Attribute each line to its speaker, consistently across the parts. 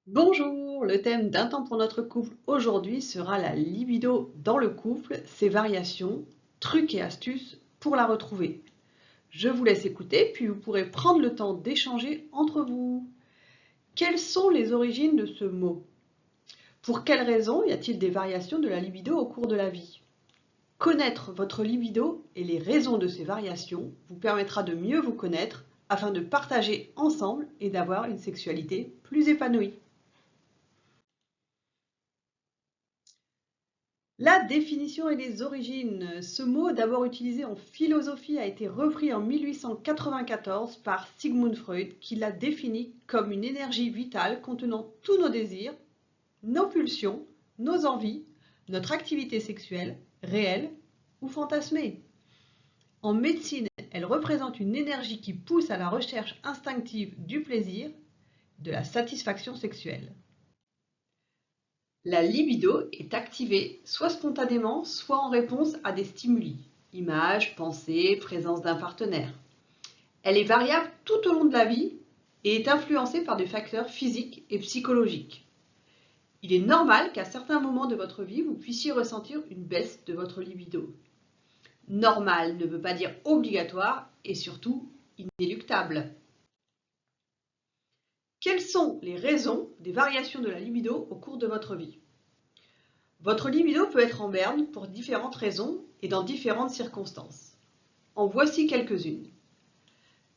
Speaker 1: Bonjour, le thème d'un temps pour notre couple aujourd'hui sera la libido dans le couple, ses variations, trucs et astuces pour la retrouver. Je vous laisse écouter, puis vous pourrez prendre le temps d'échanger entre vous. Quelles sont les origines de ce mot? Pour quelles raisons y a-t-il des variations de la libido au cours de la vie? Connaître votre libido et les raisons de ces variations vous permettra de mieux vous connaître afin de partager ensemble et d'avoir une sexualité plus épanouie. La définition et les origines. Ce mot, d'abord utilisé en philosophie, a été repris en 1894 par Sigmund Freud, qui l'a défini comme une énergie vitale contenant tous nos désirs, nos pulsions, nos envies, notre activité sexuelle, réelle ou fantasmée. En médecine, elle représente une énergie qui pousse à la recherche instinctive du plaisir, de la satisfaction sexuelle. La libido est activée soit spontanément, soit en réponse à des stimuli, images, pensées, présence d'un partenaire. Elle est variable tout au long de la vie et est influencée par des facteurs physiques et psychologiques. Il est normal qu'à certains moments de votre vie, vous puissiez ressentir une baisse de votre libido. Normal ne veut pas dire obligatoire et surtout inéluctable. Quelles sont les raisons des variations de la libido au cours de votre vie? Votre libido peut être en berne pour différentes raisons et dans différentes circonstances. En voici quelques-unes.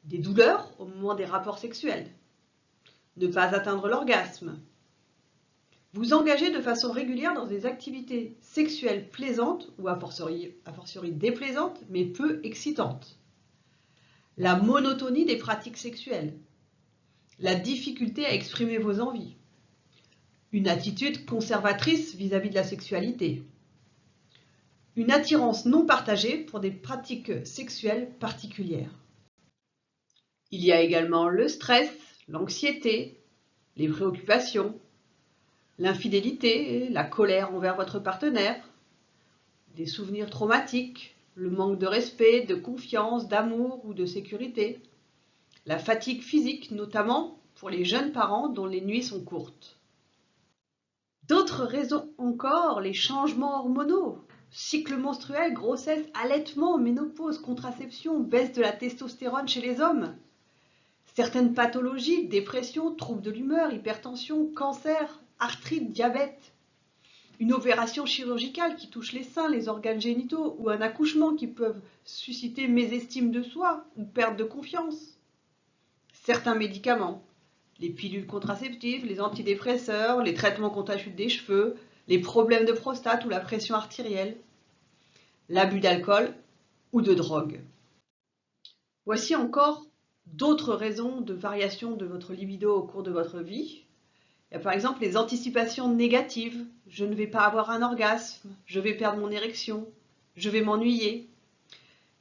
Speaker 1: Des douleurs au moment des rapports sexuels. Ne pas atteindre l'orgasme. Vous engager de façon régulière dans des activités sexuelles plaisantes ou a fortiori déplaisantes mais peu excitantes. La monotonie des pratiques sexuelles. La difficulté à exprimer vos envies. Une attitude conservatrice vis-à-vis de la sexualité. Une attirance non partagée pour des pratiques sexuelles particulières. Il y a également le stress, l'anxiété, les préoccupations, l'infidélité, la colère envers votre partenaire, des souvenirs traumatiques, le manque de respect, de confiance, d'amour ou de sécurité, la fatigue physique, notamment pour les jeunes parents dont les nuits sont courtes. D'autres raisons encore, les changements hormonaux, cycle menstruel, grossesse, allaitement, ménopause, contraception, baisse de la testostérone chez les hommes. Certaines pathologies, dépression, troubles de l'humeur, hypertension, cancer, arthrite, diabète. Une opération chirurgicale qui touche les seins, les organes génitaux ou un accouchement qui peuvent susciter mésestime de soi ou perte de confiance. Certains médicaments, les pilules contraceptives, les antidépresseurs, les traitements contre la chute des cheveux, les problèmes de prostate ou la pression artérielle, l'abus d'alcool ou de drogue. Voici encore d'autres raisons de variation de votre libido au cours de votre vie. Il y a par exemple les anticipations négatives. Je ne vais pas avoir un orgasme, je vais perdre mon érection, je vais m'ennuyer.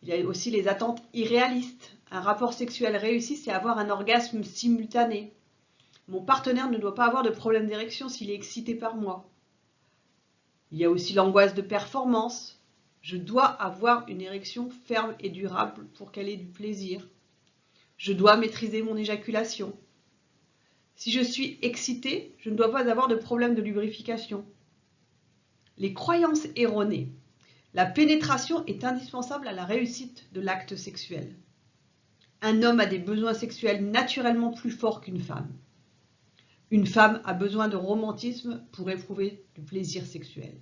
Speaker 1: Il y a aussi les attentes irréalistes. Un rapport sexuel réussi, c'est avoir un orgasme simultané. Mon partenaire ne doit pas avoir de problème d'érection s'il est excité par moi. Il y a aussi l'angoisse de performance. Je dois avoir une érection ferme et durable pour qu'elle ait du plaisir. Je dois maîtriser mon éjaculation. Si je suis excitée, je ne dois pas avoir de problème de lubrification. Les croyances erronées. La pénétration est indispensable à la réussite de l'acte sexuel. Un homme a des besoins sexuels naturellement plus forts qu'une femme. Une femme a besoin de romantisme pour éprouver du plaisir sexuel.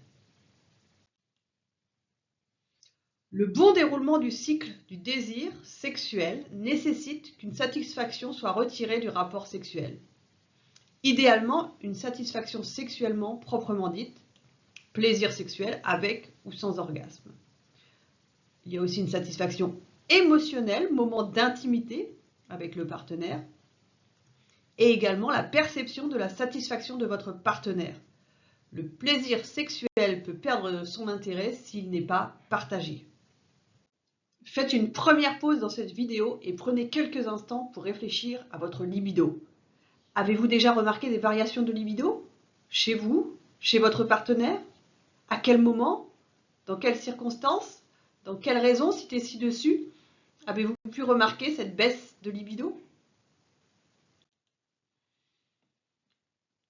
Speaker 1: Le bon déroulement du cycle du désir sexuel nécessite qu'une satisfaction soit retirée du rapport sexuel. Idéalement, une satisfaction sexuellement proprement dite, plaisir sexuel avec ou sans orgasme. Il y a aussi une satisfaction émotionnelle, moment d'intimité avec le partenaire, et également la perception de la satisfaction de votre partenaire. Le plaisir sexuel peut perdre son intérêt s'il n'est pas partagé. Faites une première pause dans cette vidéo et prenez quelques instants pour réfléchir à votre libido. Avez-vous déjà remarqué des variations de libido? Chez vous? Chez votre partenaire? À quel moment? Dans quelles circonstances? Dans quelles raisons, citées ci-dessus, avez-vous pu remarquer cette baisse de libido?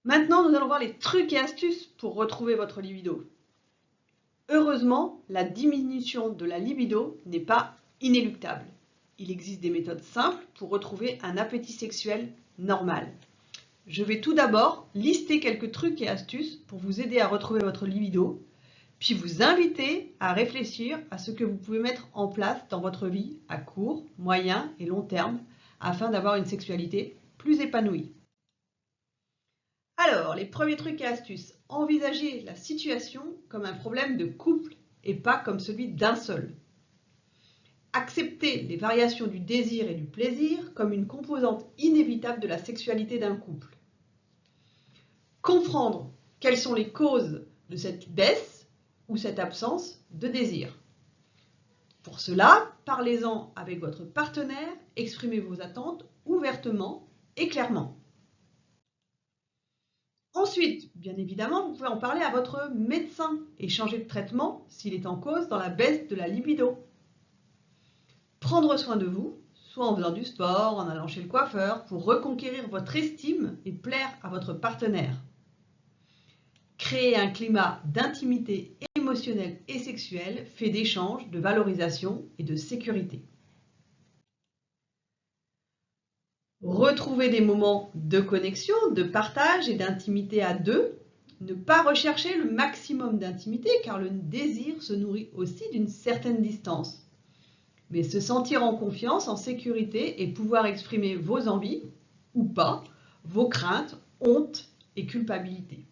Speaker 1: Maintenant, nous allons voir les trucs et astuces pour retrouver votre libido. Heureusement, la diminution de la libido n'est pas inéluctable. Il existe des méthodes simples pour retrouver un appétit sexuel normal. Je vais tout d'abord lister quelques trucs et astuces pour vous aider à retrouver votre libido, puis vous inviter à réfléchir à ce que vous pouvez mettre en place dans votre vie à court, moyen et long terme afin d'avoir une sexualité plus épanouie. Alors, les premiers trucs et astuces. Envisagez la situation comme un problème de couple et pas comme celui d'un seul. Acceptez les variations du désir et du plaisir comme une composante inévitable de la sexualité d'un couple. Comprendre quelles sont les causes de cette baisse ou cette absence de désir. Pour cela, parlez-en avec votre partenaire, exprimez vos attentes ouvertement et clairement. Ensuite, bien évidemment, vous pouvez en parler à votre médecin et changer de traitement s'il est en cause dans la baisse de la libido. Prendre soin de vous, soit en faisant du sport, en allant chez le coiffeur, pour reconquérir votre estime et plaire à votre partenaire. Créer un climat d'intimité émotionnelle et sexuelle fait d'échanges, de valorisation et de sécurité. Retrouver des moments de connexion, de partage et d'intimité à deux. Ne pas rechercher le maximum d'intimité car le désir se nourrit aussi d'une certaine distance. Mais se sentir en confiance, en sécurité et pouvoir exprimer vos envies ou pas, vos craintes, honte et culpabilité.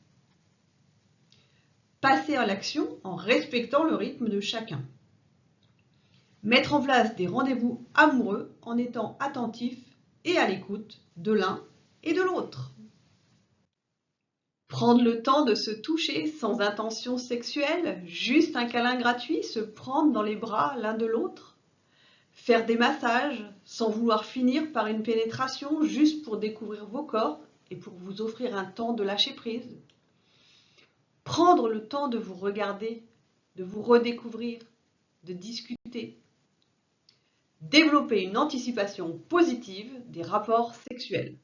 Speaker 1: Passer à l'action en respectant le rythme de chacun. Mettre en place des rendez-vous amoureux en étant attentif et à l'écoute de l'un et de l'autre. Prendre le temps de se toucher sans intention sexuelle, juste un câlin gratuit, se prendre dans les bras l'un de l'autre. Faire des massages sans vouloir finir par une pénétration, juste pour découvrir vos corps et pour vous offrir un temps de lâcher prise. Prendre le temps de vous regarder, de vous redécouvrir, de discuter. Développer une anticipation positive des rapports sexuels.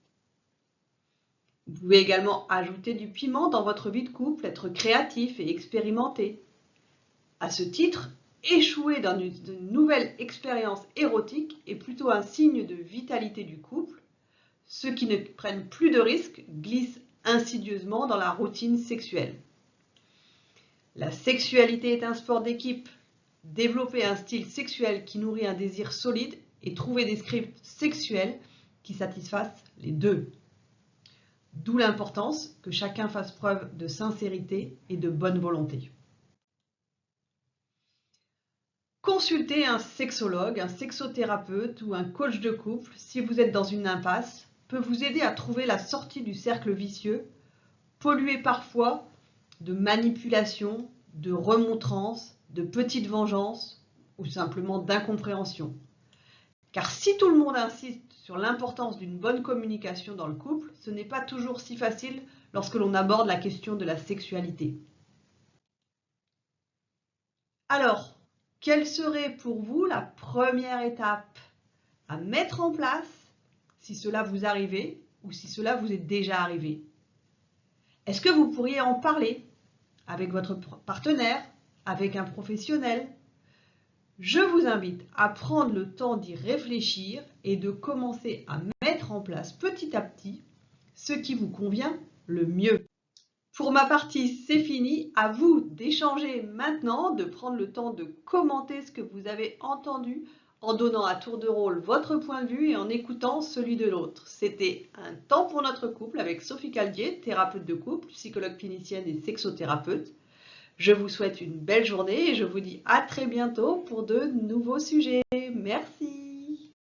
Speaker 1: Vous pouvez également ajouter du piment dans votre vie de couple, être créatif et expérimenté. À ce titre, échouer dans une nouvelle expérience érotique est plutôt un signe de vitalité du couple. Ceux qui ne prennent plus de risques glissent insidieusement dans la routine sexuelle. La sexualité est un sport d'équipe. Développer un style sexuel qui nourrit un désir solide et trouver des scripts sexuels qui satisfassent les deux. D'où l'importance que chacun fasse preuve de sincérité et de bonne volonté. Consultez un sexologue, un sexothérapeute ou un coach de couple si vous êtes dans une impasse peut vous aider à trouver la sortie du cercle vicieux, pollué parfois de manipulation, de remontrances, de petites vengeances ou simplement d'incompréhension. Car si tout le monde insiste sur l'importance d'une bonne communication dans le couple, ce n'est pas toujours si facile lorsque l'on aborde la question de la sexualité. Alors, quelle serait pour vous la première étape à mettre en place si cela vous arrivait ou si cela vous est déjà arrivé? Est-ce que vous pourriez en parler avec votre partenaire, avec un professionnel? Je vous invite à prendre le temps d'y réfléchir et de commencer à mettre en place petit à petit ce qui vous convient le mieux. Pour ma partie, c'est fini. À vous d'échanger maintenant, de prendre le temps de commenter ce que vous avez entendu en donnant à tour de rôle votre point de vue et en écoutant celui de l'autre. C'était un temps pour notre couple avec Sophie Caldier, thérapeute de couple, psychologue clinicienne et sexothérapeute. Je vous souhaite une belle journée et je vous dis à très bientôt pour de nouveaux sujets. Merci.